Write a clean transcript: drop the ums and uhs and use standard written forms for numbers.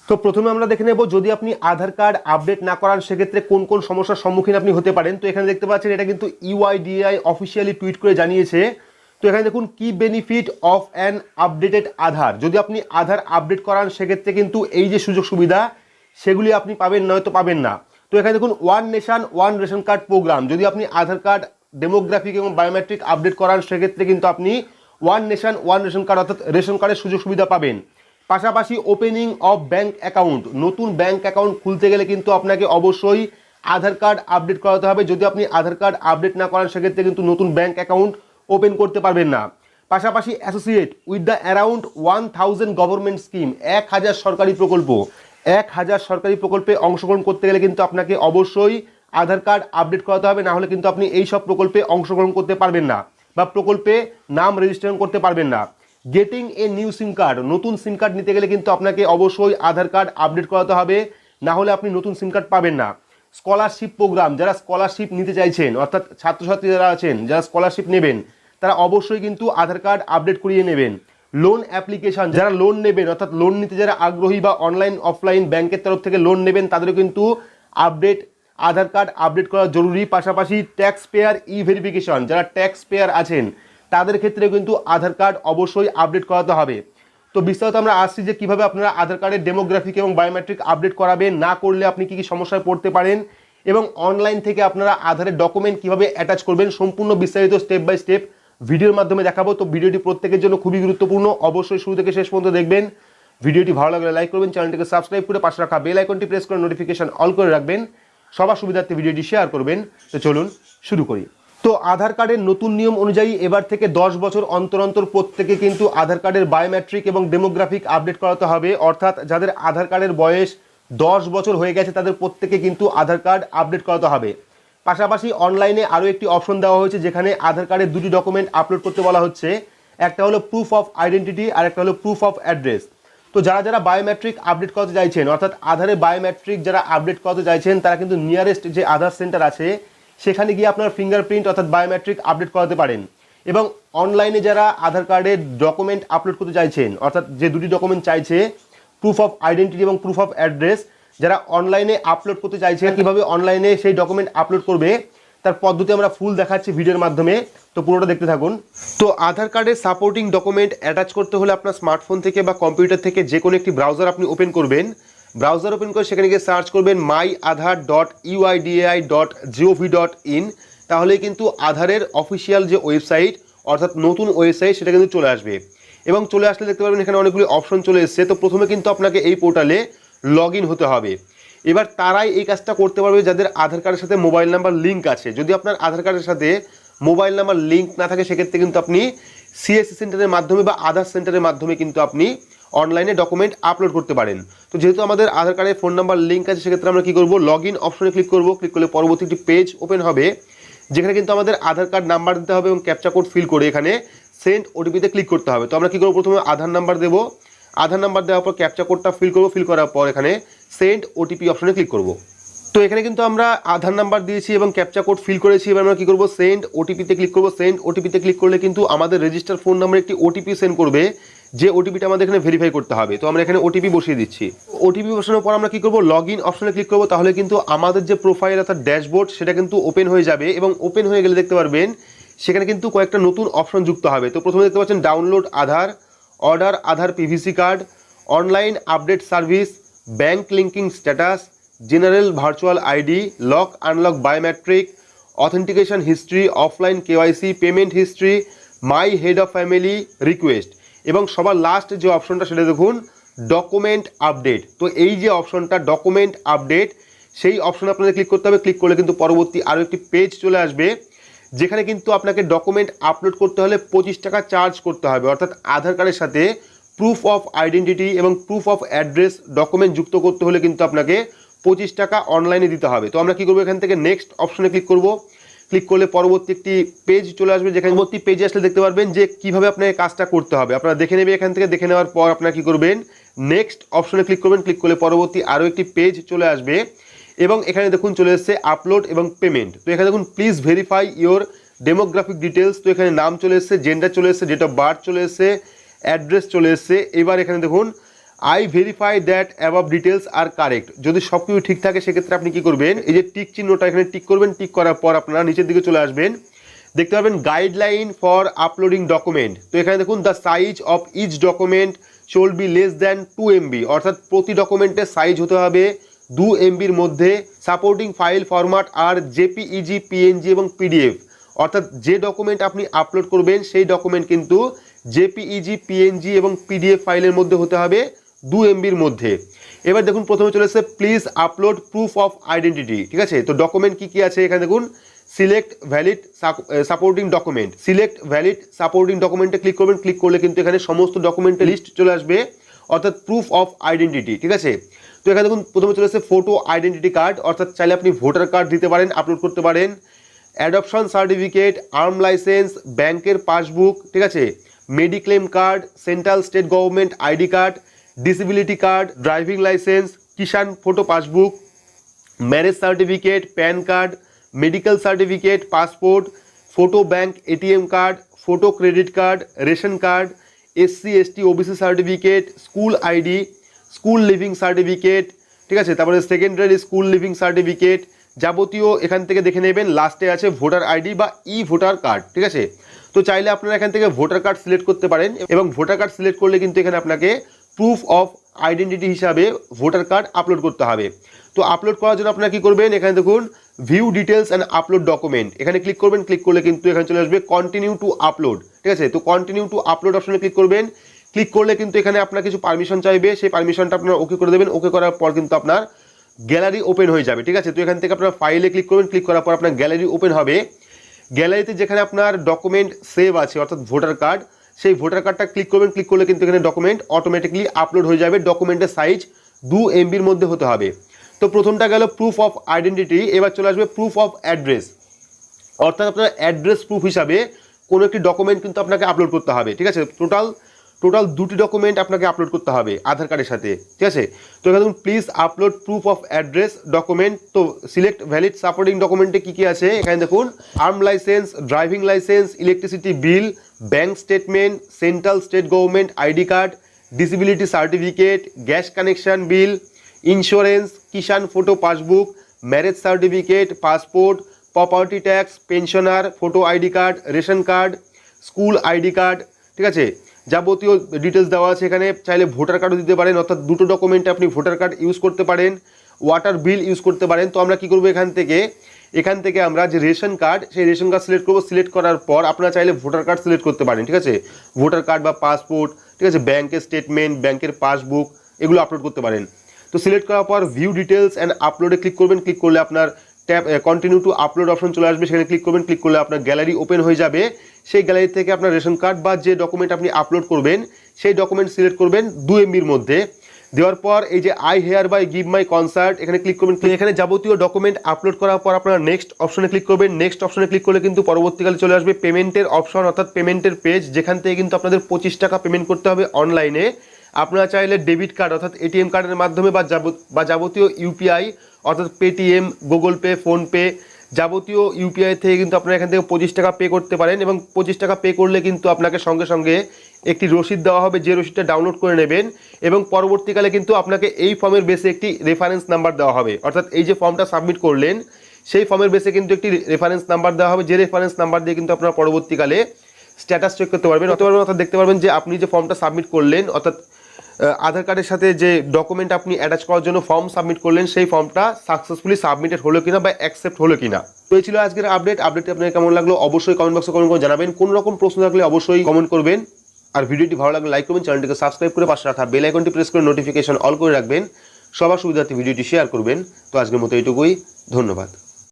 তো প্রথমে আমরা দেখে নেব যদি আপনি আধার কার্ড আপডেট না করান সেক্ষেত্রে কোন কোন সমস্যার সম্মুখীন আপনি হতে পারেন। তো এখানে দেখতে পাচ্ছেন এটা কিন্তু ইউআইডিএআই অফিসিয়ালি টুইট করে জানিয়েছে। তো এখানে দেখুন কি বেনিফিট অফ অ্যান আপডেটেড আধার। যদি আপনি আধার আপডেট করান সেক্ষেত্রে কিন্তু এই যে সুযোগ সুবিধা সেগুলি আপনি পাবেন, নয়তো পাবেন না। তো এখানে দেখুন one nation one ration card program, যদি আপনি আধার কার্ড ডেমোগ্রাফিক এবং বায়োমেট্রিক আপডেট করান সেক্ষেত্রে কিন্তু আপনি one nation one ration card অর্থাৎ রেশন কার্ডের সুযোগ সুবিধা পাবেন। পাশাপাশি ওপেনিং অফ ব্যাঙ্ক অ্যাকাউন্ট, নতুন ব্যাঙ্ক অ্যাকাউন্ট খুলতে গেলে কিন্তু আপনাকে অবশ্যই আধার কার্ড আপডেট করাতে হবে। যদি আপনি আধার কার্ড আপডেট না করান সেক্ষেত্রে কিন্তু নতুন ব্যাঙ্ক অ্যাকাউন্ট ওপেন করতে পারবেন না। পাশাপাশি associate with the around 1000 government scheme, 1000 সরকারি প্রকল্প, 1000 সরকারি প্রকল্পে অংশগ্রহণ করতে গেলে কিন্তু আপনাকে অবশ্যই আধার কার্ড আপডেট করাতে হবে, না হলে কিন্তু আপনি এই সব প্রকল্পে অংশগ্রহণ করতে পারবেন না বা প্রকল্পে নাম রেজিস্ট্রেশন করতে পারবেন না। Getting a new SIM card, নতুন সিম কার্ড নিতে গেলে কিন্তু আপনাকে অবশ্যই আধার কার্ড আপডেট করাতে হবে, না হলে আপনি নতুন সিম কার্ড পাবেন না। স্কলারশিপ প্রোগ্রাম, যারা স্কলারশিপ নিতে চাইছেন অর্থাৎ ছাত্রছাত্রী যারা আছেন যারা স্কলারশিপ নেবেন তারা অবশ্যই কিন্তু আধার কার্ড আপডেট করিয়ে নেবেন। লোন অ্যাপ্লিকেশন, যারা লোন নেবেন অর্থাৎ লোন নিতে যারা আগ্রহী বা অনলাইন অফলাইন ব্যাংকের তরফ থেকে লোন নেবেন তাদেরও কিন্তু আধার কার্ড আপডেট করা জরুরি। পাশাপাশি ট্যাক্স পেয়ার ই ভেরিফিকেশন, যারা ট্যাক্স পেয়ার আছেন তাদের ক্ষেত্রে কিন্তু আধার কার্ড অবশ্যই আপডেট করাতে হবে। তো বিস্তারিত আমরা আসছি যে কিভাবে আপনারা আধার কার্ডের ডেমোগ্রাফিক এবং বায়োমেট্রিক আপডেট করাবেন, না করলে আপনি কি কি সমস্যায় পড়তে পারেন এবং অনলাইন থেকে আপনারা আধারের ডকুমেন্ট কিভাবে অ্যাটাচ করবেন, সম্পূর্ণ বিস্তারিত স্টেপ বাই স্টেপ ভিডিওর মাধ্যমে দেখাবো। তো ভিডিওটি প্রত্যেকের জন্য খুবই গুরুত্বপূর্ণ, অবশ্যই শুরু থেকে শেষ পর্যন্ত দেখবেন। ভিডিওটি ভালো লাগলে লাইক করবেন, চ্যানেলটিকে সাবস্ক্রাইব করে পাশে রাখা বেল আইকনটি প্রেস করে নোটিফিকেশন অল করে রাখবেন, সবার সুবিধার্থে ভিডিওটি শেয়ার করবেন। তো চলুন শুরু করি। তো আধার কার্ডের নতুন নিয়ম অনুযায়ী এবার থেকে 10 বছর অন্তর অন্তর প্রত্যেকে কিন্তু আধার কার্ডের বায়োমেট্রিক এবং ডেমোগ্রাফিক আপডেট করাতে হবে। অর্থাৎ যাদের আধার কার্ডের বয়স 10 বছর হয়ে গেছে তাদের প্রত্যেকে কিন্তু আধার কার্ড আপডেট করাতে হবে। পাশাপাশি অনলাইনে আরও একটি অপশন দেওয়া হয়েছে যেখানে আধার কার্ডের দুটি ডকুমেন্ট আপলোড করতে বলা হচ্ছে, একটা হলো প্রুফ অফ আইডেন্টিটি আর একটা হলো প্রুফ অফ অ্যাড্রেস। তো যারা যারা বায়োমেট্রিক আপডেট করতে চাইছেন অর্থাৎ আধারে বায়োমেট্রিক যারা আপডেট করতে চাইছেন তারা কিন্তু নিয়ারেস্ট যে আধার সেন্টার আছে সেখানে গিয়ে আপনার ফিঙ্গারপ্রিন্ট অর্থাৎ বায়োমেট্রিক আপডেট করাতে পারেন। এবং অনলাইনে যারা আধার কার্ডের ডকুমেন্ট আপলোড করতে চাইছেন অর্থাৎ যে দুটি ডকুমেন্ট চাইছে প্রুফ অফ আইডেন্টিটি এবং প্রুফ অফ অ্যাড্রেস, যারা অনলাইনে আপলোড করতে চাইছেন কীভাবে অনলাইনে সেই ডকুমেন্ট আপলোড করবে তার পদ্ধতি আমরা ফুল দেখাচ্ছি ভিডিওর মাধ্যমে, তো পুরোটা দেখতে থাকুন। তো আধার কার্ডের সাপোর্টিং ডকুমেন্ট অ্যাটাচ করতে হলে আপনার স্মার্টফোন থেকে বা কম্পিউটার থেকে যে কোনো একটি ব্রাউজার আপনি ওপেন করবেন। ব্রাউজার ওপেন করে সেখানে গিয়ে সার্চ করবেন myaadhar.uidai.gov.in, তাহলেই কিন্তু আধারের অফিসিয়াল যে ওয়েবসাইট অর্থাৎ নতুন ওয়েবসাইট সেটা কিন্তু চলে আসবে। এবং চলে আসলে দেখতে পারবেন এখানে অনেকগুলি অপশন চলে এসেছে। তো প্রথমে কিন্তু আপনাকে এই পোর্টালে লগ ইন হতে হবে। এবার তারাই এই কাজটা করতে পারবে যাদের আধার কার্ডের সাথে মোবাইল নাম্বার লিঙ্ক আছে। যদি আপনার আধার কার্ডের সাথে মোবাইল নাম্বার লিঙ্ক না থাকে সেক্ষেত্রে কিন্তু আপনি সিএসসি সেন্টারের মাধ্যমে বা আধার সেন্টারের মাধ্যমে কিন্তু আপনি অনলাইনে ডকুমেন্ট আপলোড করতে পারেন। তো যেহেতু আমাদের আধার কার্ডের ফোন নাম্বার লিঙ্ক আছে সেক্ষেত্রে আমরা কী করবো, লগ ইন অপশনে ক্লিক করবো। ক্লিক করলে পরবর্তী একটি পেজ ওপেন হবে যেখানে কিন্তু আমাদের আধার কার্ড নাম্বার দিতে হবে এবং ক্যাপচা কোড ফিল করে এখানে সেন্ড ওটিপিতে ক্লিক করতে হবে। তো আমরা কী করবো, প্রথমে আধার নাম্বার দেবো, আধার নাম্বার দেওয়ার পর ক্যাপচা কোডটা ফিল করবো, ফিল করার পর এখানে সেন্ড ওটিপি অপশনে ক্লিক করবো। তো এখানে কিন্তু আমরা আধার নাম্বার দিয়েছি এবং ক্যাপচা কোড ফিল করেছি। এবার আমরা কী করবো, সেন্ড ওটিপিতে ক্লিক করবো। সেন্ড ওটিপিতে ক্লিক করলে কিন্তু আমাদের রেজিস্টার ফোন নাম্বারে একটি ওটিপি সেন্ড করবে, যে ওটিপিটা আমাদের এখানে ভেরিফাই করতে হবে। তো আমরা এখানে ওটিপি বসিয়ে দিচ্ছি। ওটিপি বসানোর পর আমরা কী করবো, লগ ইন অপশনে ক্লিক করবো। তাহলে কিন্তু আমাদের যে প্রোফাইল অর্থাৎ ড্যাশবোর্ড সেটা কিন্তু ওপেন হয়ে যাবে এবং ওপেন হয়ে গেলে দেখতে পারবেন সেখানে কিন্তু কয়েকটা নতুন অপশন যুক্ত হবে। তো প্রথমে দেখতে পাচ্ছেন download Aadhaar, order Aadhaar PVC card, online update service, bank linking status, general virtual ID, lock unlock biometric, authentication history, offline KYC, payment history, my head of family request এবং সবার লাস্ট যে অপশনটা সেটা দেখুন ডকুমেন্ট আপডেট। তো এই যে অপশনটা ডকুমেন্ট আপডেট সেই অপশনে আপনাদের ক্লিক করতে হবে। ক্লিক করলে কিন্তু পরবর্তী আরও একটি পেজ চলে আসবে যেখানে কিন্তু আপনাকে ডকুমেন্ট আপলোড করতে হলে 25 টাকা চার্জ করতে হবে। অর্থাৎ আধার কার্ডের সাথে প্রুফ অফ আইডেন্টিটি এবং প্রুফ অফ অ্যাড্রেস ডকুমেন্ট যুক্ত করতে হলে কিন্তু আপনাকে 25 টাকা অনলাইনে দিতে হবে। তো আমরা কী করবো, এখান থেকে নেক্সট অপশনে ক্লিক করব। ক্লিক করলে পরবর্তী একটি পেজ চলে আসবে যেখানে পরবর্তী পেজে আসলে দেখতে পারবেন যে কীভাবে আপনাকে কাজটা করতে হবে। আপনারা দেখে নেবে এখান থেকে, দেখে নেওয়ার পর আপনারা কী করবেন, নেক্সট অপশনে ক্লিক করবেন। ক্লিক করলে পরবর্তী আরও একটি পেজ চলে আসবে এবং এখানে দেখুন চলে এসেছে আপলোড এবং পেমেন্ট। তো এখানে দেখুন please verify your demographic details. তো এখানে নাম চলে এসেছে, জেন্ডার চলে এসেছে, ডেট অফ বার্থ চলে এসেছে, অ্যাড্রেস চলে এসেছে। এবার এখানে দেখুন I verify that above details are correct. যদি সব কিছু ঠিক থাকে সেক্ষেত্রে আপনি কি করবেন, এই যে টিক চিহ্নটা এখানে টিক করবেন, টিক করার পর আপনারা নিচের দিকে চলে আসবেন, দেখতে পাবেন গাইডলাইন ফর আপলোডিং ডকুমেন্ট। তো এখানে দেখুন the size of each document should be less than 2 MB, অর্থাৎ প্রতি ডকুমেন্টের সাইজ হতে হবে 2 MBর মধ্যে। সাপোর্টিং ফাইল ফরম্যাট আর জেপিইজি, পিএনজি এবং পিডিএফ, অর্থাৎ যে ডকুমেন্ট আপনি আপলোড করবেন সেই ডকুমেন্ট কিন্তু জেপিইজি, পিএনজি এবং পিডিএফ ফাইলের মধ্যে হতে হবে 2 MBর মধ্যে। এবার দেখুন প্রথমে চলে এসেছে please upload proof of identity. ঠিক আছে, তো ডকুমেন্ট কি কি আছে এখানে দেখুন, select valid supporting document, select valid supporting ডকুমেন্টে ক্লিক করবেন। ক্লিক করলে কিন্তু এখানে সমস্ত ডকুমেন্টের লিস্ট চলে আসবে, অর্থাৎ প্রুফ অফ আইডেন্টিটি। ঠিক আছে, তো এখানে দেখুন প্রথমে চলে আসছে ফটো আইডেন্টিটি কার্ড, অর্থাৎ চাইলে আপনি ভোটার কার্ড দিতে পারেন, আপলোড করতে পারেন। অ্যাডপশন সার্টিফিকেট, আর্ম লাইসেন্স, ব্যাংকের পাসবুক, ঠিক আছে, mediclaim card, central state government ID card, disability card, driving licence, Kisan photo passbook, marriage certificate, PAN card, medical certificate, passport, photo bank ATM card, photo credit card, ration card, SC ST OBC certificate, school ID, school leaving certificate, ঠিক আছে, তারপরে secondary school leaving certificate, যাবতীয় এখান থেকে দেখে নেবেন। লাস্টে আছে ভোটার আইডি বা ই ভোটার কার্ড। ঠিক আছে, তো চাইলে আপনারা এখান থেকে ভোটার কার্ড সিলেক্ট করতে পারেন, এবং ভোটার কার্ড সিলেক্ট করলে কিন্তু এখানে আপনাকে প্রুফ অফ আইডেন্টিটি হিসাবে ভোটার কার্ড আপলোড করতে হবে। তো আপলোড করার জন্য আপনারা কি করবেন, এখানে দেখুন view details and upload document, এখানে ক্লিক করবেন। ক্লিক করলে কিন্তু এখানে চলে আসবে কন্টিনিউ টু আপলোড। ঠিক আছে, তো কন্টিনিউ টু আপলোড অপশনে ক্লিক করবেন। ক্লিক করলে কিন্তু এখানে আপনার কিছু পারমিশন চাইবে, সেই পারমিশনটা আপনারা ওকে করে দেবেন। ওকে করার পর কিন্তু আপনার গ্যালারি ওপেন হয়ে যাবে। ঠিক আছে, তো এখান থেকে আপনার ফাইলে ক্লিক করবেন। ক্লিক করার পর আপনার গ্যালারি ওপেন হবে। গ্যালারিতে যেখানে আপনার ডকুমেন্ট সেভ আছে, অর্থাৎ ভোটার কার্ড, সেই ভোটার কার্ডটা ক্লিক করবেন। ক্লিক করলে কিন্তু এখানে ডকুমেন্ট অটোমেটিকলি আপলোড হয়ে যাবে। ডকুমেন্টের সাইজ 2 MBর মধ্যে হতে হবে। তো প্রথমটা গেল প্রুফ অফ আইডেন্টিটি। এবার চলে আসবে প্রুফ অফ অ্যাড্রেস, অর্থাৎ আপনার অ্যাড্রেস প্রুফ হিসাবে কোনো একটি ডকুমেন্ট কিন্তু আপনাকে আপলোড করতে হবে। ঠিক আছে, টোটাল 2টি ডকুমেন্ট আপনাকে আপলোড করতে হবে আধার কার্ডের সাথে। ঠিক আছে, তো এখানে দেখুন please upload proof of address document. তো সিলেক্ট ভ্যালিড সাপোর্টিং ডকুমেন্টে কী কী আছে এখানে দেখুন, arm licence, driving licence, electricity bill, bank statement, central state government ID card, disability certificate, gas connection bill, insurance, Kisan photo passbook, marriage certificate, passport, property tax, pensioner, photo ID card, ration card, school ID card. ঠিক আছে, যাবতীয় details দেওয়া আছে এখানে। চাইলে voter কার্ডও দিতে পারেন, অর্থাৎ দুটো ডকুমেন্টে আপনি ভোটার কার্ড ইউজ করতে পারেন, ওয়াটার বিল ইউজ করতে পারেন। তো আমরা কী করবো, এখান থেকে আমরা যে রেশন কার্ড, সেই রেশন কার্ড সিলেক্ট করবো। সিলেক্ট করার পর আপনারা চাইলে ভোটার কার্ড সিলেক্ট করতে পারেন। ঠিক আছে, ভোটার কার্ড বা পাসপোর্ট, ঠিক আছে, ব্যাংকের স্টেটমেন্ট, ব্যাংকের পাসবুক, এগুলো আপলোড করতে পারেন। তো সিলেক্ট করার পর ভিউ ডিটেলস অ্যান্ড আপলোডে ক্লিক করবেন। ক্লিক করলে আপনার tab continue to upload option চলে আসবে, সেখানে ক্লিক করবেন। ক্লিক করলে আপনার গ্যালারি ওপেন হয়ে যাবে। সেই গ্যালারি থেকে আপনার রেশন কার্ড বা যে ডকুমেন্ট আপনি আপলোড করবেন সেই ডকুমেন্ট সিলেক্ট করবেন 2 MBর মধ্যে। দেওয়ার পর এই যে I hereby give my consent, এখানে ক্লিক করবেন। এখানে যাবতীয় ডকুমেন্ট আপলোড করার পর আপনারা নেক্সট অপশনে ক্লিক করবেন। নেক্সট অপশনে ক্লিক করলে কিন্তু পরবর্তীকালে চলে আসবে পেমেন্টের অপশন, অর্থাৎ পেমেন্টের পেজ, যেখান থেকে কিন্তু আপনাদের 25 টাকা পেমেন্ট করতে হবে অনলাইনে। আপনারা চাইলে ডেবিট কার্ড অর্থাৎ এটিএম কার্ডের মাধ্যমে বা যাবতীয় ইউপিআই অর্থাৎ পেটিএম, গুগল পে, ফোনপে, যাবতীয় ইউপিআই থেকে কিন্তু আপনারা এখান থেকে 25 টাকা পে করতে পারেন। এবং 25 টাকা পে করলে কিন্তু আপনাকে সঙ্গে সঙ্গে একটি রসিদ দেওয়া হবে, যে রসিদটা ডাউনলোড করে নেবেন। এবং পরবর্তীকালে কিন্তু আপনাকে এই ফর্মের বেসে একটি রেফারেন্স নাম্বার দেওয়া হবে, অর্থাৎ এই যে ফর্মটা সাবমিট করলেন সেই ফর্মের বেসে কিন্তু একটি রেফারেন্স নাম্বার দেওয়া হবে, যে রেফারেন্স নাম্বার দিয়ে কিন্তু আপনারা পরবর্তীকালে স্ট্যাটাস চেক করতে পারবেন। অর্থাৎ দেখতে পারবেন যে আপনি যে ফর্মটা সাবমিট করলেন, অর্থাৎ আধার কার্ডের সাথে যে ডকুমেন্ট আপনি অ্যাটাচ করার জন্য ফর্ম সাবমিট করলেন, সেই ফর্মটা সাকসেসফুলি সাবমিটেড হলো কিনা বা অ্যাকসেপ্ট হলো কিনা। তো এই ছিল আজকের আপডেটটি আপনার কেমন লাগলো অবশ্যই কমেন্ট বক্সে কমেন্ট করে জানাবেন। কোনো রকম প্রশ্ন থাকলে অবশ্যই কমেন্ট করবেন। আর ভিডিওটি ভালো লাগলে লাইক করবেন, চ্যানেলটিকে সাবস্ক্রাইব করে পাশে রাখা বেল আইকনটি প্রেস করে নোটিফিকেশন অল করে রাখবেন। সবার সুবিধার্থে ভিডিওটি শেয়ার করবেন। তো আজকের মতো এইটুকুই, ধন্যবাদ।